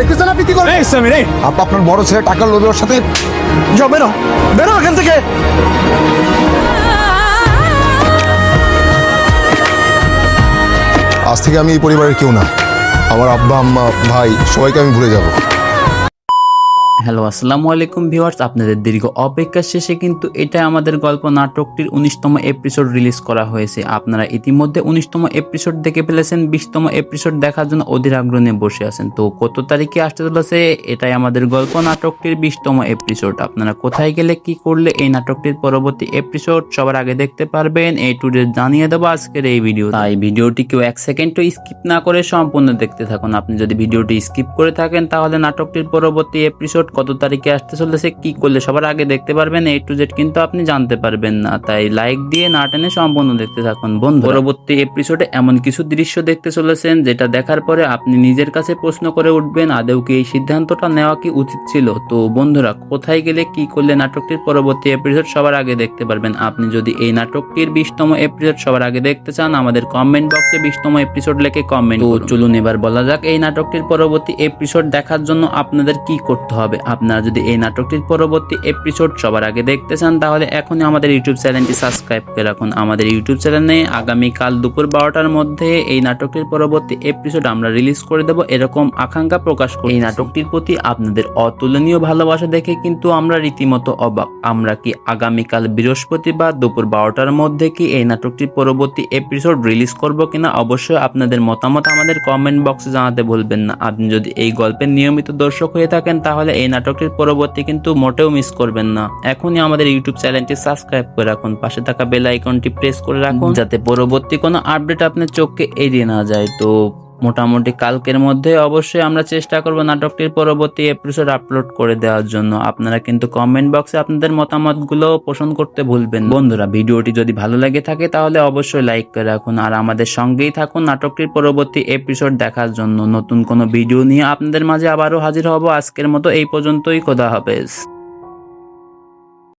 দেখতেছেন আপনি কি করবেন? এই সামির, এই আপা আপনার বড় ছেলে টাকার লোভে ওর সাথে যাও, বেরো বেরো এখান থেকে। আজ থেকে আমি এই পরিবারের কেউ না। আমার আব্বা আম্মা ভাই সবাইকে আমি ভুলে যাব। হ্যালো আসসালামু আলাইকুম ভিউয়ার্স, আপনাদের দীর্ঘ অপেক্ষা শেষে কিন্তু এটা আমাদের গল্প নাটকটির 19তম এপিসোড রিলিজ করা হয়েছে। আপনারা ইতিমধ্যে 19তম এপিসোড দেখে ফেলেছেন, 20তম এপিসোড দেখার জন্য অধীর আগ্রহ নিয়ে বসে আছেন। তো কত তারিখে আসতে চলেছে এটাই আমাদের গল্প নাটকটির 20তম এপিসোড। আপনারা কোথায় গেলে কি করলে এই নাটকটির পরবর্তী এপিসোড সবার আগে দেখতে পারবেন এই টুডে জানিয়ে দেবো আজকের এই ভিডিও। তাই ভিডিওটি কেউ 1 সেকেন্ডও স্কিপ না করে সম্পূর্ণ দেখতে থাকুন। আপনি যদি ভিডিওটি স্কিপ করে থাকেন তাহলে নাটকটির পরবর্তী এপিসোড কত তারিখে আসতে চলেছে, কি করলে সবার আগে দেখতে পারবেন A to Z কিন্তু আপনি জানতে পারবেন না। তাই লাইক দিয়ে না টেনে সম্পূর্ণ দেখতে থাকুন বন্ধু। পরবর্তী এপিসোডে এমন কিছু দৃশ্য দেখতে চলেছেন যেটা দেখার পরে আপনি নিজের কাছে প্রশ্ন করে উঠবেন আদৌ কি এই সিদ্ধান্তটা নেওয়া কি উচিত ছিল। তো বন্ধুরা কোথায় গেলে কি করলে নাটকটির পরবর্তী এপিসোড সবার আগে দেখতে পারবেন। আপনি যদি এই নাটকটির 20তম এপিসোড সবার আগে দেখতে চান আমাদের কমেন্ট বক্সে 20তম এপিসোড লিখে কমেন্ট করুন। চলুন এবার বলা যাক এই নাটকটির পরবর্তী এপিসোড দেখার জন্য আপনাদের কি করতে হবে। আপনারা যদি এই নাটকটির পরবর্তী এপিসোড সবার আগে দেখতে চান তাহলে এখনই আমাদের ইউটিউব চ্যানেলটি সাবস্ক্রাইব করে রাখুন। আমাদের ইউটিউব চ্যানেলে আগামীকাল দুপুর 12টার মধ্যে এই নাটকটির পরবর্তী এপিসোড আমরা রিলিজ করে দেব এরকম আকাঙ্ক্ষা প্রকাশ করি। এই নাটকটির প্রতি আপনাদের অতুলনীয় ভালোবাসা দেখে কিন্তু আমরা রীতিমতো অবাক। আমরা কি আগামীকাল বৃহস্পতিবার দুপুর 12টার মধ্যে কি এই নাটকটির পরবর্তী এপিসোড রিলিজ করব কিনা অবশ্যই আপনাদের মতামত আমাদের কমেন্ট বক্সে জানাতে ভুলবেন না। আপনি যদি এই গল্পের নিয়মিত দর্শক হয়ে থাকেন তাহলে এই নাটকটির পরবর্তী কিন্তু মোটেও মিস করবেন না। এখনই আমাদের ইউটিউব চ্যানেলটি সাবস্ক্রাইব করে রাখুন, পাশে থাকা বেল আইকনটি প্রেস করে রাখুন যাতে পরবর্তী কোনো আপডেট আপনার চোখকে এড়িয়ে না যায়। তো মোটামুটি কালকের মধ্যে অবশ্যই আমরা চেষ্টা করব নাটকটির পরবর্তী এপিসোড আপলোড করে দেওয়ার জন্য। আপনারা কিন্তু কমেন্ট বক্সে আপনাদের মতামতগুলো পোষণ করতে ভুলবেন বন্ধুরা। ভিডিওটি যদি ভালো লাগে থাকে তাহলে অবশ্যই লাইক করে রাখুন আর আমাদের সঙ্গেই থাকুন নাটকটির পরবর্তী এপিসোড দেখার জন্য। নতুন কোনো ভিডিও নিয়ে আপনাদের মাঝে আবারও হাজির হব। আজকের মতো এই পর্যন্তই, খোদা হাফেজ।